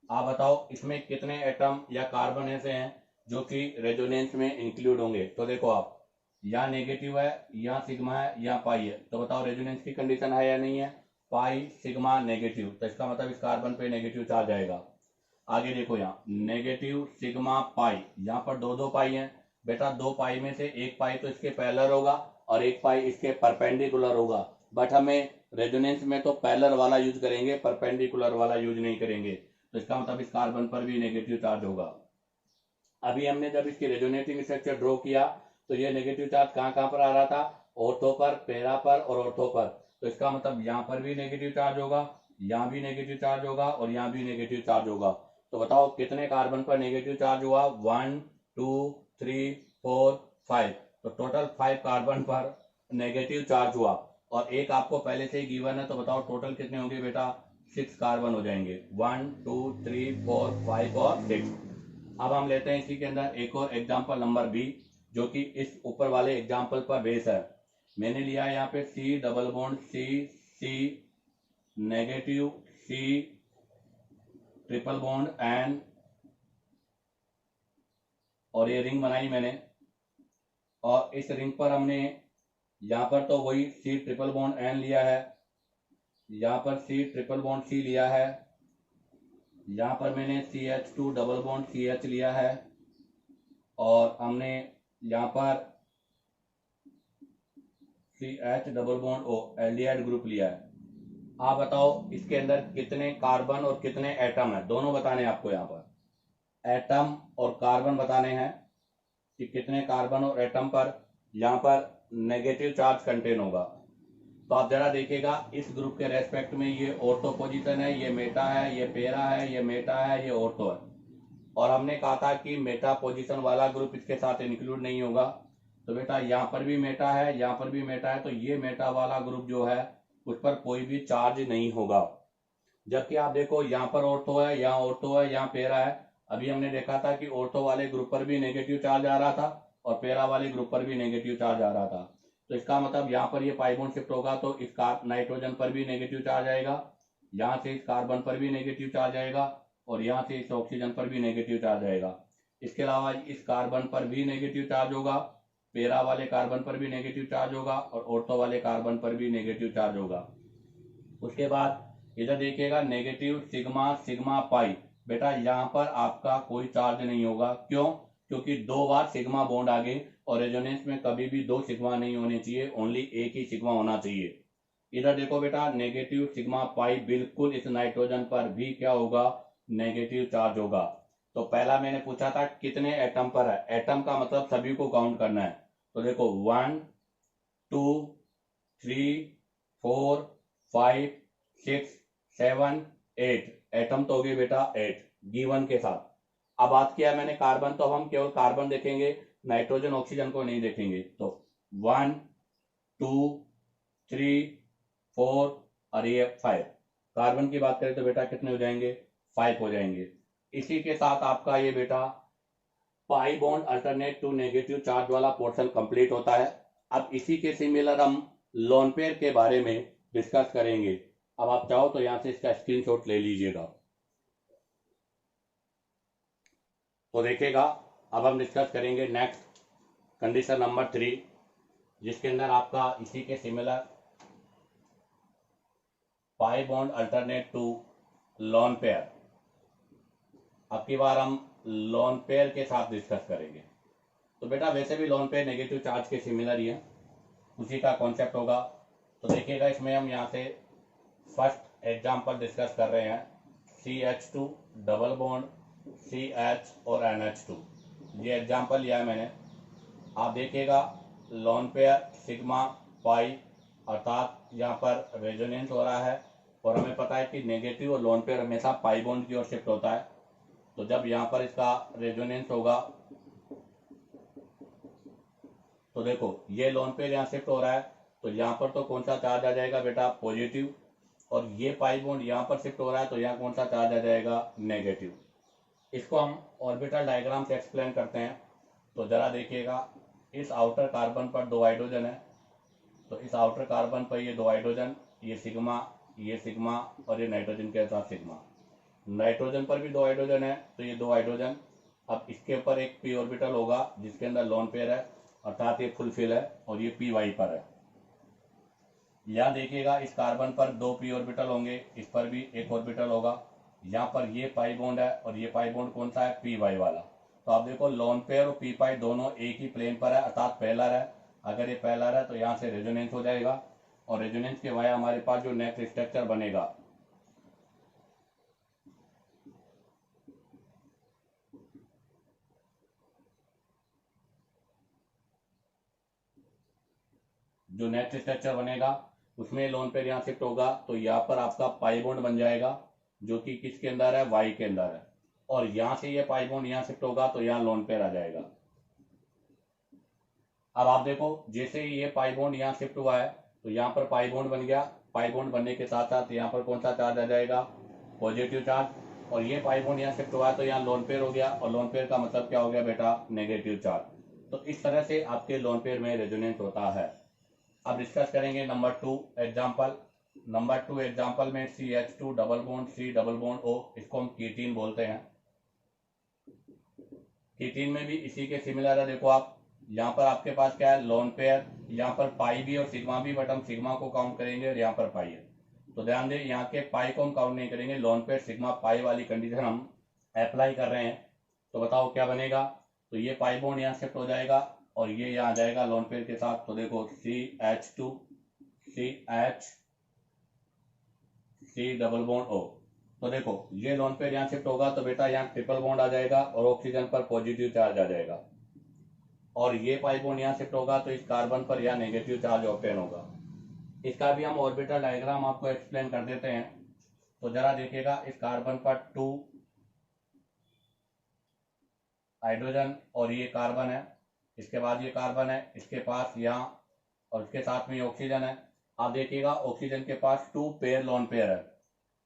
Speaker 1: आप बताओ इसमें कितने एटम या कार्बन ऐसे हैं जो कि रेजोनेंस में इंक्लूड होंगे। तो देखो आप, या नेगेटिव है या सिग्मा है या पाई है। तो बताओ रेजोनेंस की कंडीशन है या नहीं है, पाई सिग्मा नेगेटिव, तो इसका मतलब इस कार्बन पे नेगेटिव चार्ज आएगा। आगे देखो यहाँ नेगेटिव सिग्मा पाई, यहाँ पर दो दो पाई है बेटा, दो पाई में से एक पाई तो इसके पैरेलल होगा और एक पाई इसके परपेंडिकुलर होगा। बट हमें रेजोनेंस में तो पैरेलल वाला यूज करेंगे, परपेंडिकुलर वाला यूज नहीं करेंगे। तो इसका मतलब इस कार्बन पर भी नेगेटिव चार्ज होगा। अभी हमने जब इसकी रेजोनेटिंग स्ट्रक्चर ड्रॉ किया तो ये नेगेटिव चार्ज कहाँ कहाँ पर आ रहा था, ऑर्थो पर, पैरा पर और ऑर्थो पर। तो इसका मतलब यहाँ पर भी नेगेटिव चार्ज होगा, यहाँ भी नेगेटिव चार्ज होगा और यहाँ भी नेगेटिव चार्ज होगा। तो बताओ कितने कार्बन पर नेगेटिव चार्ज हुआ, 1 2 3 4 5। तो टोटल 5 कार्बन पर नेगेटिव चार्ज हुआ और एक आपको पहले से ही गिवन है। तो बताओ टोटल कितने होंगे बेटा, 6 कार्बन हो जाएंगे, 1 2 3 4 5 और 6। अब हम लेते हैं इसी के अंदर एक और एग्जाम्पल नंबर बी, जो कि इस ऊपर वाले एग्जाम्पल पर बेस है। मैंने लिया यहाँ पे C double bond C negative C triple bond N, और ये रिंग बनाई मैंने। और इस रिंग पर हमने यहाँ पर तो वही C ट्रिपल बॉन्ड N लिया है, यहाँ पर C ट्रिपल बॉन्ड C लिया है, यहाँ पर मैंने CH2 डबल बॉन्ड CH लिया है, और हमने यहाँ पर CH double bond O aldehyde group लिया है। आप बताओ इसके अंदर कितने कार्बन और कितने एटम है, दोनों बताने हैं आपको। यहाँ पर एटम और कार्बन बताने हैं कि कितने कार्बन और एटम पर यहाँ पर नेगेटिव चार्ज कंटेन होगा। तो आप जरा देखिएगा इस ग्रुप के रेस्पेक्ट में ये ऑर्थो पोजीशन है, ये मेटा है, ये पैरा है, ये मेटा है, ये ऑर्थो है। और हमने कहा था कि मेटा पोजीशन वाला ग्रुप इसके साथ इंक्लूड नहीं होगा। तो बेटा यहाँ पर भी मेटा है, यहाँ पर भी मेटा है, तो ये मेटा वाला ग्रुप जो है उस पर कोई भी चार्ज नहीं होगा। जबकि आप देखो यहाँ पर ऑर्थो है, यहाँ ऑर्थो है, यहाँ पैरा है। अभी हमने देखा था कि ऑर्थो वाले ग्रुप पर भी नेगेटिव चार्ज आ रहा था और पैरा वाले ग्रुप पर भी नेगेटिव चार्ज आ रहा था। तो इसका मतलब यहाँ पर ये पाई बॉन्ड शिफ्ट होगा तो इस नाइट्रोजन पर भी नेगेटिव चार्ज आएगा, यहाँ से इस कार्बन पर भी नेगेटिव चार्ज आएगा और यहाँ से इस ऑक्सीजन पर भी नेगेटिव चार्ज आएगा। इसके अलावा इस कार्बन पर भी नेगेटिव चार्ज होगा, पैरा वाले कार्बन पर भी नेगेटिव चार्ज होगा और ऑर्थो वाले कार्बन पर भी नेगेटिव चार्ज होगा। उसके बाद इधर देखिएगा नेगेटिव सिग्मा सिग्मा पाई। बेटा यहाँ पर आपका कोई चार्ज नहीं होगा, क्यों? क्योंकि 2 बार सिग्मा बॉन्ड आगे और रेजोनेंस में कभी भी 2 सिग्मा नहीं होने चाहिए, ओनली एक ही सिग्मा होना चाहिए। इधर देखो बेटा नेगेटिव सिग्मा पाई बिल्कुल इस नाइट्रोजन पर भी क्या होगा, नेगेटिव चार्ज होगा। तो पहला मैंने पूछा था कितने एटम पर है, एटम का मतलब सभी को काउंट करना है। तो देखो 1 2 3 4 5 6 7 8 एटम तो हो गए बेटा 8 गिवन के साथ। अब बात किया मैंने कार्बन, तो हम केवल कार्बन देखेंगे, नाइट्रोजन ऑक्सीजन को नहीं देखेंगे। तो 1 2 3 4 और ये 5। कार्बन की बात करें तो बेटा कितने हो जाएंगे, 5 हो जाएंगे। इसी के साथ आपका ये बेटा pi bond alternate to negative charge वाला पोर्शन कंप्लीट होता है। अब इसी के सिमिलर हम लोन पेयर के बारे में डिस्कस करेंगे। अब आप चाहो तो यहां से इसका स्क्रीनशॉट ले लीजिएगा। तो देखिएगा अब हम डिस्कस करेंगे नेक्स्ट कंडीशन नंबर 3, जिसके अंदर आपका इसी के similar pi bond alternate to lone pair. अब की बार हम लोन पेयर के साथ डिस्कस करेंगे। तो बेटा वैसे भी लोन पेयर नेगेटिव चार्ज के सिमिलर ही है, उसी का कॉन्सेप्ट होगा। तो देखिएगा इसमें हम यहाँ से फर्स्ट एग्जांपल डिस्कस कर रहे हैं, CH2 डबल बॉन्ड CH और NH2। ये एग्जांपल लिया है मैंने। आप देखिएगा लोन पेयर सिग्मा पाई, अर्थात यहाँ पर रेजोनेंस हो रहा है और हमें पता है कि नेगेटिव और लोन पेयर हमेशा पाई बॉन्ड की ओर शिफ्ट होता है। तो जब यहाँ पर इसका रेजोनेंस होगा तो देखो ये लोन पेयर यहाँ शिफ्ट हो रहा है, तो यहाँ पर तो कौन सा चार्ज आ जाएगा बेटा, पॉजिटिव। और ये पाई बॉन्ड यहाँ पर शिफ्ट हो रहा है तो यहाँ कौन सा चार्ज आ जाएगा, नेगेटिव। इसको हम ऑर्बिटल डायग्राम से एक्सप्लेन करते हैं। तो जरा देखिएगा इस आउटर कार्बन पर 2 हाइड्रोजन है, तो इस आउटर कार्बन पर ये 2 हाइड्रोजन, ये सिग्मा और ये नाइट्रोजन के साथ सिग्मा। नाइट्रोजन पर भी 2 हाइड्रोजन है, तो ये 2 हाइड्रोजन। अब इसके ऊपर एक पी ऑर्बिटल होगा जिसके अंदर लोन पेयर है, अर्थात ये फुलफिल है और ये पी वाई पर है। यहाँ देखिएगा इस कार्बन पर 2 पी ऑर्बिटल होंगे, इस पर भी एक ऑर्बिटल होगा। यहाँ पर ये पाई बॉन्ड है और ये पाई बॉन्ड कौन सा है, पी वाई वाला। तो आप देखो लोन पेयर और पी पाई दोनों एक ही प्लेन पर है, अर्थात पैरेलल है। अगर ये पैरेलल है तो यहाँ से रेजोनेंस हो जाएगा और रेजोनेंस के वाया हमारे पास जो नेक्स्ट स्ट्रक्चर बनेगा, जो नेक्स्ट स्ट्रक्चर बनेगा उसमें लोन पेयर यहाँ शिफ्ट होगा, तो यहाँ पर आपका पाई बॉन्ड बन जाएगा जो कि किसके अंदर है, वाई के अंदर है। और यहाँ से ये पाई बॉन्ड यहाँ शिफ्ट होगा तो यहाँ लोन पेयर आ जाएगा। अब आप देखो जैसे ही ये पाई बॉन्ड यहाँ शिफ्ट हुआ है तो यहाँ पर पाई बॉन्ड बन गया। पाई बॉन्ड बनने के साथ साथ यहाँ पर कौन सा चार्ज आ जाएगा, पॉजिटिव चार्ज। और ये पाई बॉन्ड यहाँ शिफ्ट हुआ है तो यहाँ लोन पेयर हो गया, और लोन पेयर का मतलब क्या हो गया बेटा, नेगेटिव चार्ज। तो इस तरह से आपके लोन पेयर में रेजोनेंस होता है। अब डिस्कस करेंगे नंबर 2 एग्जाम्पल। नंबर 2 एग्जाम्पल में CH2 double bond C double bond O, इसको हम कीटीन बोलते हैं। कीटीन में भी इसी के सिमिलर है। देखो आप यहाँ पर आपके पास क्या है, लोन पेयर, यहाँ पर पाई भी और सिग्मा भी, बट हम सिग्मा को काउंट करेंगे और यहाँ पर पाई है। तो ध्यान दें यहाँ के पाई को हम काउंट नहीं करेंगे, लोन पेयर सिग्मा पाई वाली कंडीशन हम अप्लाई कर रहे हैं। तो बताओ क्या बनेगा, तो ये पाई बॉन्ड यहाँ शिफ्ट हो जाएगा और ये यहाँ आ जाएगा लोन पेयर के साथ। तो देखो CH2 CH C double bond O। तो देखो ये लोन पेयर यहाँ शिफ्ट होगा तो बेटा यहाँ ट्रिपल बॉन्ड आ जाएगा और ऑक्सीजन पर पॉजिटिव चार्ज आ जाएगा। और ये पाई बॉन्ड यहाँ शिफ्ट होगा तो इस कार्बन पर यहाँ नेगेटिव चार्ज ऑब्टेन होगा। इसका भी हम ऑर्बिटल डायग्राम आपको एक्सप्लेन कर देते हैं। तो जरा देखिएगा, इस कार्बन पर 2 हाइड्रोजन और ये कार्बन है, इसके बाद ये कार्बन है, इसके पास यहाँ और इसके साथ में ये ऑक्सीजन है। आप देखिएगा ऑक्सीजन के पास 2 पेयर लोन पेयर है।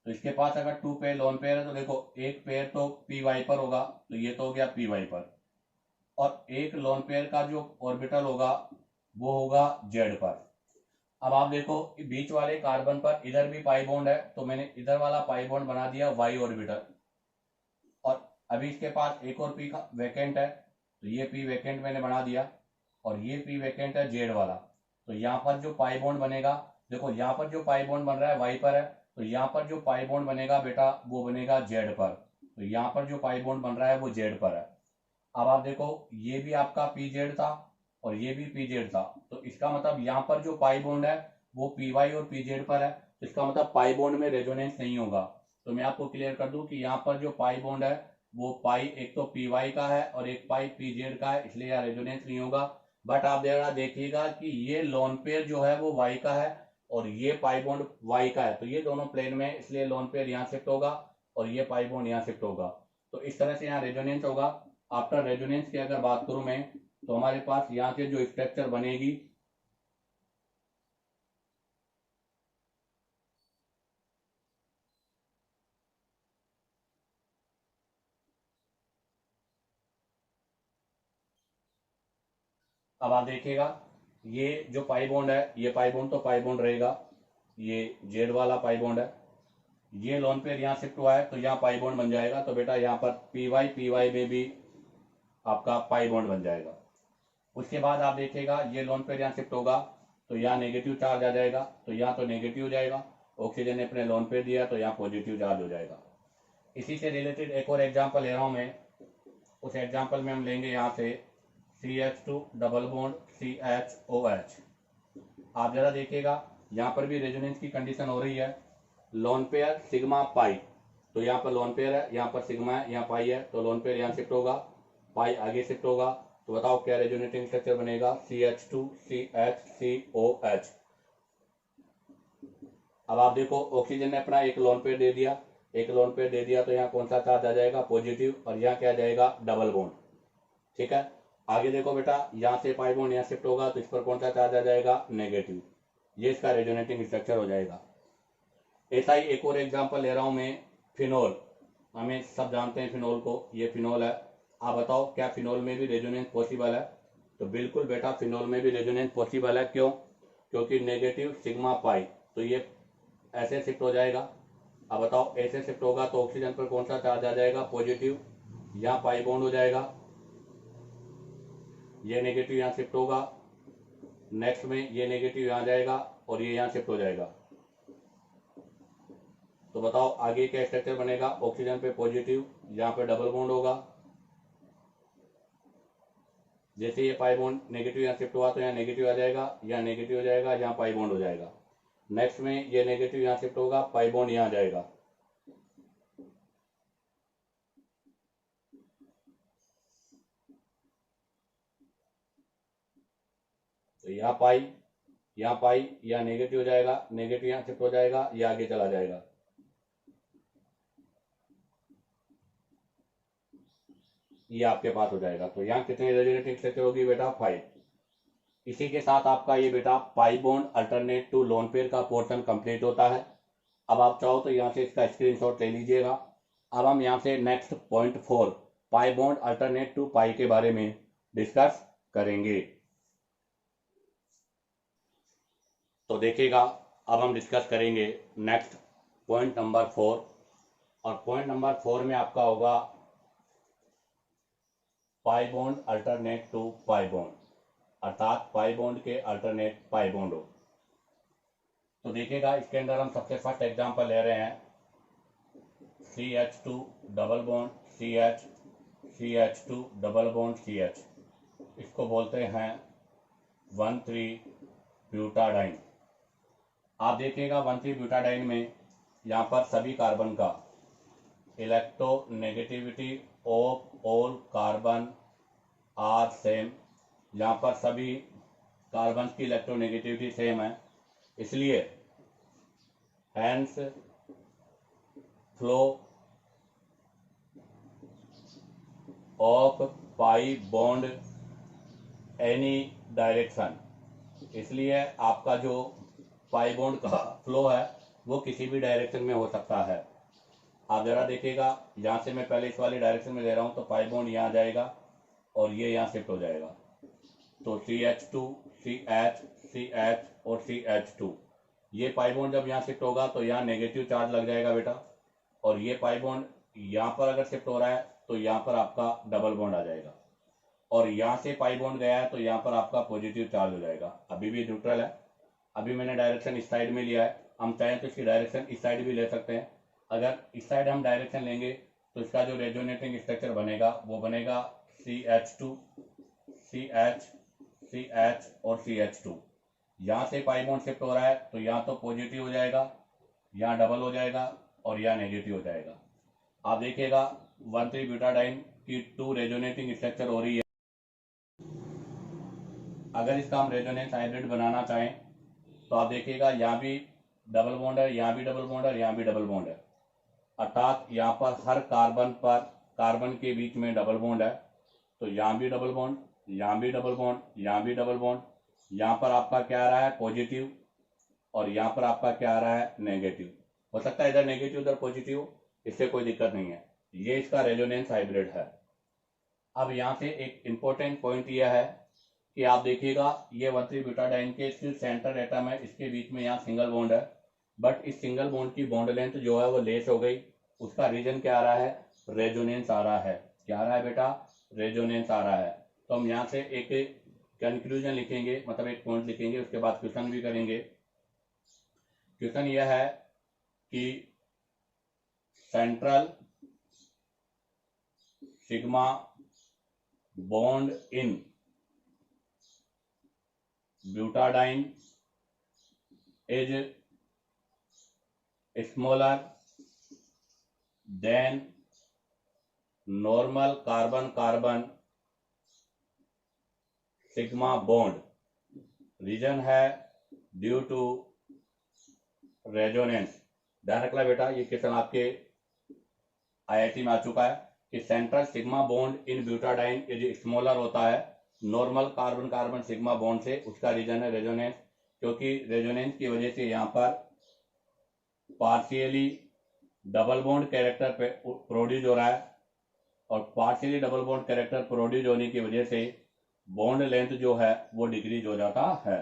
Speaker 1: तो इसके पास अगर 2 पेयर लोन पेयर है तो देखो एक पेयर तो पी वाई पर होगा, तो ये तो हो गया पी वाई पर, और एक लोन पेयर का जो ऑर्बिटल होगा वो होगा जेड पर। अब आप देखो बीच वाले कार्बन पर इधर भी पाई बॉन्ड है, तो मैंने इधर वाला पाई बॉन्ड बना दिया वाई ऑर्बिटल। और अभी इसके पास एक और पी का वैकेंट है, तो ये पी वैकेंट मैंने बना दिया, और ये पी वैकेंट है जेड वाला। तो यहाँ पर जो पाई बॉन्ड बनेगा, देखो यहाँ पर जो पाई बॉन्ड बन रहा है वाई पर है, तो यहाँ पर जो पाई बॉन्ड बनेगा बेटा वो बनेगा जेड पर। तो यहाँ पर जो पाई बॉन्ड बन रहा है वो जेड पर है। अब आप देखो ये भी आपका पी जेड था और ये भी पी जेड था, तो इसका मतलब यहाँ पर जो पाई बॉन्ड है वो पी वाई और पी जेड पर है, तो इसका मतलब पाई बॉन्ड में रेजोनेंस नहीं होगा। तो मैं आपको क्लियर कर दूं कि यहाँ पर जो पाई बॉन्ड है वो पाई एक तो पी वाई का है और एक पाई पी जेड का है, इसलिए यहाँ रेजोनेंस नहीं होगा। बट आप जरा देखिएगा कि ये लोन पेयर जो है वो वाई का है और ये पाई बॉन्ड वाई का है, तो ये दोनों प्लेन में है, इसलिए लोन पेयर यहाँ शिफ्ट होगा और ये पाई बॉन्ड यहाँ शिफ्ट होगा। तो इस तरह से यहाँ रेजोनेंस होगा। आफ्टर रेजोनेंस की अगर बात करूं मैं, तो हमारे पास यहाँ से जो स्ट्रक्चर बनेगी, अब आप देखिएगा ये जो पाई बॉन्ड है, ये पाई बॉन्ड तो पाई बॉन्ड रहेगा, ये जेड वाला पाई बॉन्ड है, ये लोन पेयर यहाँ शिफ्ट हुआ है तो यहाँ पाई बॉन्ड बन जाएगा। तो बेटा यहाँ पर पी वाई में भी आपका पाई बॉन्ड बन जाएगा। उसके बाद आप देखिएगा ये लोन पेयर यहाँ शिफ्ट होगा तो यहाँ नेगेटिव चार्ज आ जाएगा, तो यहाँ तो नेगेटिव हो जाएगा, ऑक्सीजन ने अपने लोन पेयर दिया तो यहाँ पॉजिटिव चार्ज हो जाएगा। इसी से रिलेटेड एक और एग्जाम्पल ले रहा हूँ मैं। उस एग्जाम्पल में हम लेंगे यहाँ से CH2 डबल बॉन्ड CHOH। आप जरा देखिएगा यहाँ पर भी रेजोनेंस की कंडीशन हो रही है, लोन पेयर सिग्मा पाई। तो यहाँ पर लोन पेयर है, यहाँ पर सिग्मा है, यहाँ पाई है, तो लोन पेयर यहाँ शिफ्ट होगा, पाई आगे शिफ्ट होगा। तो बताओ क्या रेजोनेटिंग स्ट्रक्चर बनेगा, CH2 CH अब आप देखो ऑक्सीजन ने अपना एक लोन पेयर दे दिया, एक लोन पेयर दे दिया, तो यहाँ कौन सा चार्ज आ जाएगा, पॉजिटिव, और यहाँ क्या आ जाएगा, डबल बॉन्ड। ठीक है, आगे देखो बेटा यहाँ से पाई बॉन्ड यहाँ शिफ्ट होगा तो इस पर कौन सा चार्ज आ जाएगा, नेगेटिव। ये इसका रेजोनेटिंग स्ट्रक्चर हो जाएगा। ऐसा ही एक और एग्जांपल ले रहा हूं मैं, फिनोल। हमें सब जानते हैं फिनोल को, ये फिनोल है। आप बताओ क्या फिनोल में भी रेजोनेंस पॉसिबल है। तो बिल्कुल बेटा फिनोल में भी रेजोनेंस पॉसिबल है। क्यों, क्योंकि नेगेटिव सिग्मा पाई, तो ये ऐसे शिफ्ट हो जाएगा। अब बताओ ऐसे शिफ्ट होगा तो ऑक्सीजन पर कौन सा चार्ज आ जाएगा, पॉजिटिव, यहाँ पाई बॉन्ड हो जाएगा, ये नेगेटिव यहाँ शिफ्ट होगा, नेक्स्ट में ये नेगेटिव यहाँ जाएगा और ये यहाँ शिफ्ट हो जाएगा। तो बताओ आगे क्या स्ट्रक्चर बनेगा, ऑक्सीजन पे पॉजिटिव, यहाँ पे डबल बॉन्ड होगा, जैसे ये पाई बॉन्ड नेगेटिव यहाँ शिफ्ट हुआ तो यहाँ नेगेटिव आ जाएगा, यहाँ नेगेटिव हो जाएगा, यहाँ पाई बॉन्ड हो जाएगा। नेक्स्ट में ये नेगेटिव यहाँ शिफ्ट होगा, पाई बॉन्ड यहाँ जाएगा। तो यहाँ पाई, यहाँ पाई या नेगेटिव हो जाएगा, नेगेटिव यहाँ शिफ्ट हो जाएगा, ये आगे चला जाएगा। ये आपके पास हो जाएगा। तो यहाँ कितनी रेजोनेटिंग स्ट्रक्चर होगी बेटा? 5। इसी के साथ आपका ये बेटा pi bond alternate to lone pair का पोर्शन कंप्लीट होता है। अब आप चाहो तो यहाँ से इसका स्क्रीनशॉट ले लीजिएगा। अब हम यहाँ से next point 4 pi bond alternate to pi के बारे में डिस्कस करेंगे। तो देखिएगा, अब हम डिस्कस करेंगे नेक्स्ट पॉइंट नंबर 4, और पॉइंट नंबर 4 में आपका होगा pi bond alternate to pi bond, अर्थात पाई बॉन्ड के अल्टरनेट पाई बॉन्ड हो। तो देखिएगा, इसके अंदर हम सबसे फर्स्ट एग्जांपल ले रहे हैं CH2 double bond CH, CH2 double bond CH। इसको बोलते हैं 1,3-ब्यूटाडाइन। आप देखिएगा 1,3-ब्यूटाडाइन में यहाँ पर सभी कार्बन का electronegativity of all carbon are same. यहाँ पर सभी कार्बन की इलेक्ट्रोनेगेटिविटी सेम है, इसलिए hence flow of pi bond any direction. इसलिए आपका जो पाई बॉन्ड का फ्लो है वो किसी भी डायरेक्शन में हो सकता है। आप जरा देखिएगा, यहाँ से मैं पहले इस वाली डायरेक्शन में ले रहा हूँ तो पाई बॉन्ड यहाँ जाएगा और ये यहाँ शिफ्ट हो जाएगा। तो CH2 CH CH और CH2, ये पाई बॉन्ड जब यहाँ शिफ्ट होगा तो यहाँ नेगेटिव चार्ज लग जाएगा बेटा, और ये पाई बॉन्ड यहाँ पर अगर शिफ्ट हो रहा है तो यहाँ पर आपका डबल बॉन्ड आ जाएगा, और यहाँ से पाई बॉन्ड गया है तो यहाँ पर आपका पॉजिटिव चार्ज हो जाएगा। अभी भी न्यूट्रल है, अभी मैंने डायरेक्शन इस साइड में लिया है, हम चाहें तो इसकी डायरेक्शन इस साइड भी ले सकते हैं। अगर इस साइड हम डायरेक्शन लेंगे तो इसका जो रेजोनेटिंग स्ट्रक्चर बनेगा वो बनेगा CH2 CH CH और CH2। यहाँ से पाई बॉन्ड शिफ्ट हो रहा है तो यहाँ तो पॉजिटिव हो जाएगा, यहाँ डबल हो जाएगा और यहाँ नेगेटिव हो जाएगा। आप देखिएगा 1,3-ब्यूटाडाइन की 2 रेजोनेटिंग स्ट्रक्चर हो रही है। अगर इसका हम रेजोनेंस हाइब्रिड बनाना चाहें तो आप देखिएगा, यहाँ भी डबल बॉन्ड है, यहाँ भी डबल बॉन्ड है, यहाँ भी डबल बॉन्ड है, अर्थात यहाँ पर हर कार्बन पर कार्बन के बीच में डबल बॉन्ड है। तो यहाँ भी डबल बॉन्ड, यहाँ भी डबल बॉन्ड, यहाँ भी डबल बॉन्ड, यहाँ पर आपका क्या आ रहा है? पॉजिटिव, और यहाँ पर आपका क्या आ रहा है? नेगेटिव। हो सकता है इधर नेगेटिव उधर पॉजिटिव, इससे कोई दिक्कत नहीं है, ये इसका रेजोनेंस हाइब्रिड है। अब यहाँ से एक इंपॉर्टेंट पॉइंट यह है कि आप देखिएगा, ये 1,3-ब्यूटाडाइन के सिर्फ सेंटर एटम है, इसके बीच में यहाँ सिंगल बॉन्ड है, बट इस सिंगल बॉन्ड की बॉन्ड लेंथ जो है वो लेस हो गई। उसका रीजन क्या आ रहा है? रेजोनेंस आ रहा है। क्या आ रहा है बेटा? रेजोनेंस आ रहा है। तो हम यहाँ से एक कंक्लूजन लिखेंगे, मतलब एक पॉइंट लिखेंगे, उसके बाद क्वेश्चन भी करेंगे। क्वेश्चन यह है कि central sigma bond in butadiene is smaller than normal carbon carbon sigma bond। Reason है ड्यू टू रेजोनेंस। ध्यान रखना बेटा, ये क्वेश्चन आपके IIT में आ चुका है कि central sigma bond in butadiene यदि स्मॉलर होता है normal carbon carbon sigma bond से, उसका रीजन है रेजोनेंस, क्योंकि रेजोनेंस की वजह से यहाँ पर partially double bond character produce हो रहा है, और partially double bond character produce होने की वजह से बॉन्ड लेंथ जो है वो डिक्रीज हो जाता है।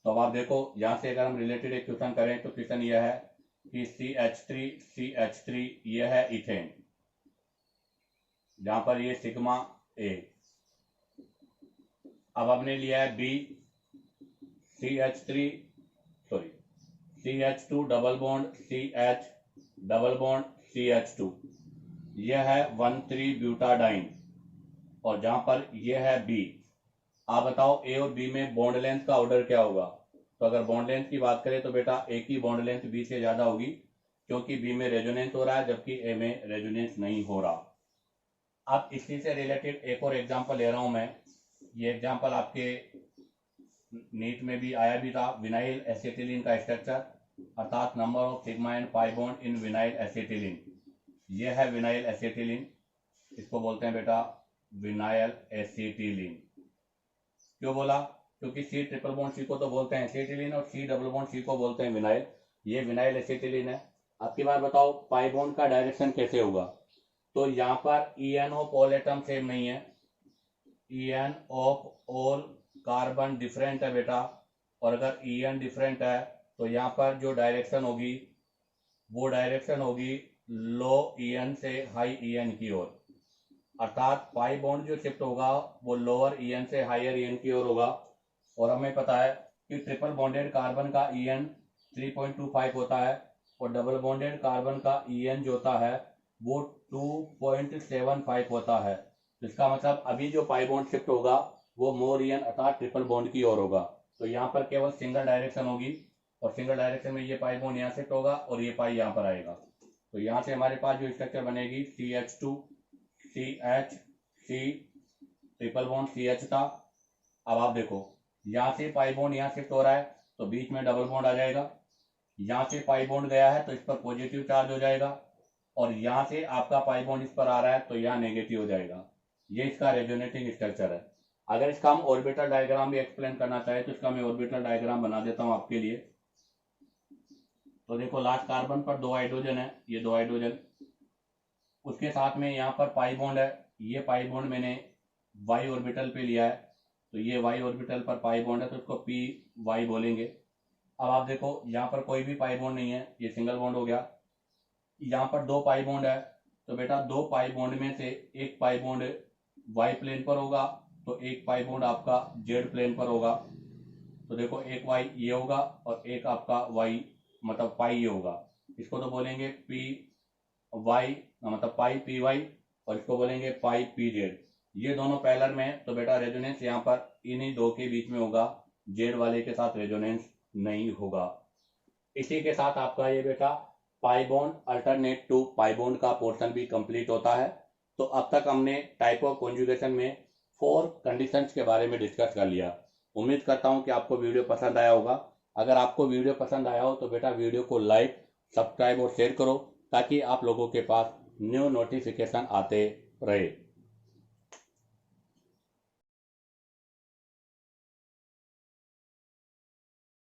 Speaker 1: तो अब आप देखो, यहाँ से अगर हम रिलेटेड एक क्वेश्चन करें तो क्वेश्चन यह है कि CH3 यह है इथेन, जहां पर ये सिग्मा ए। अब हमने लिया है B CH2 double bond CH double bond CH2, यह है 1,3-ब्यूटाडाइन, और जहां पर यह है B। आप बताओ A और B में बॉन्ड लेंथ का ऑर्डर क्या होगा? तो अगर बॉन्ड लेंथ की बात करें तो बेटा A की बॉन्ड लेंथ B से ज्यादा होगी, क्योंकि B में रेजोनेंस हो रहा है जबकि A में रेजोनेंस नहीं हो रहा। अब इसी से रिलेटेड एक और एग्जांपल ले रहा हूं मैं। ये एग्जांपल आपके नीट में भी आया भी था, विनाइल एसिटिलीन का स्ट्रक्चर, अर्थात number of sigma and pi bond in vinyl acetylene. ये है विनाइल एसिटिलीन, इसको बोलते हैं बेटा विनाइल एसिटिलीन। क्यों बोला? क्योंकि सी ट्रिपल बॉन्ड सी को तो बोलते हैं एसिटिलीन और सी डबल बॉन्ड सी को बोलते हैं विनाइल। ये विनाइल एसिटिलीन है। अब की बार बताओ पाई बॉन्ड का डायरेक्शन कैसे होगा? तो यहाँ पर EN of all atom same नहीं है, EN of all carbon different है बेटा, और अगर EN डिफरेंट है तो यहाँ पर जो डायरेक्शन होगी वो डायरेक्शन होगी लो EN से हाई EN की ओर, अर्थात पाई बॉन्ड जो शिफ्ट होगा वो लोअर EN से हायर EN की ओर होगा। और हमें पता है कि ट्रिपल बॉन्डेड कार्बन का EN 3.25 होता है और डबल बॉन्डेड कार्बन का EN जो होता है वो 2.75 होता है। तो इसका मतलब अभी जो पाई बॉन्ड शिफ्ट होगा वो मोर EN अर्थात ट्रिपल बॉन्ड की ओर होगा। तो यहाँ पर केवल सिंगल डायरेक्शन होगी और सिंगल डायरेक्शन में ये पाई बॉन्ड यहाँ शिफ्ट होगा और ये पाई यहाँ पर आएगा। तो यहाँ से हमारे पास जो स्ट्रक्चर बनेगी CH2 CH C triple bond CH था। अब आप देखो यहाँ से पाई बॉन्ड यहाँ शिफ्ट हो रहा है तो बीच में डबल बॉन्ड आ जाएगा, यहाँ से पाई बॉन्ड गया है तो इस पर पॉजिटिव चार्ज हो जाएगा, और यहाँ से आपका पाई बॉन्ड इस पर आ रहा है तो यहाँ नेगेटिव हो जाएगा। ये इसका रेजोनेटिंग स्ट्रक्चर है। अगर इसका हम ऑर्बिटल डायग्राम भी एक्सप्लेन करना चाहे तो इसका मैं ऑर्बिटल डायग्राम बना देता हूँ आपके लिए। तो देखो लास्ट कार्बन पर 2 हाइड्रोजन है, ये 2 हाइड्रोजन, उसके साथ में यहाँ पर पाई बॉन्ड है, ये पाई बॉन्ड मैंने वाई ऑर्बिटल पे लिया है, तो ये वाई ऑर्बिटल पर पाई बॉन्ड है तो इसको पी वाई बोलेंगे। अब आप देखो यहाँ पर कोई भी पाई बॉन्ड नहीं है, ये सिंगल बॉन्ड हो गया। यहाँ पर 2 पाई बॉन्ड है तो बेटा 2 पाई बॉन्ड में से एक पाई बॉन्ड वाई प्लेन पर होगा तो एक पाई बॉन्ड आपका जेड प्लेन पर होगा। तो देखो एक वाई ये होगा और एक आपका वाई मतलब पाई ये होगा, इसको तो बोलेंगे पी वाई मतलब पाई पी वाई, और इसको बोलेंगे पाई पी जेड। ये दोनों पैरेलल में है तो बेटा रेजोनेंस यहाँ पर इन्हीं दो के बीच में होगा, जेड वाले के साथ रेजोनेंस नहीं होगा। इसी के साथ आपका ये बेटा pi bond alternate to pi bond का पोर्शन भी कंप्लीट होता है। तो अब तक हमने टाइप ऑफ कॉन्जुगेशन में 4 कंडीशंस के बारे में डिस्कस कर लिया। उम्मीद करता हूँ कि आपको वीडियो पसंद आया होगा। अगर आपको वीडियो पसंद आया हो तो बेटा वीडियो को लाइक सब्सक्राइब और शेयर करो ताकि आप लोगों के पास न्यू नोटिफिकेशन आते रहे।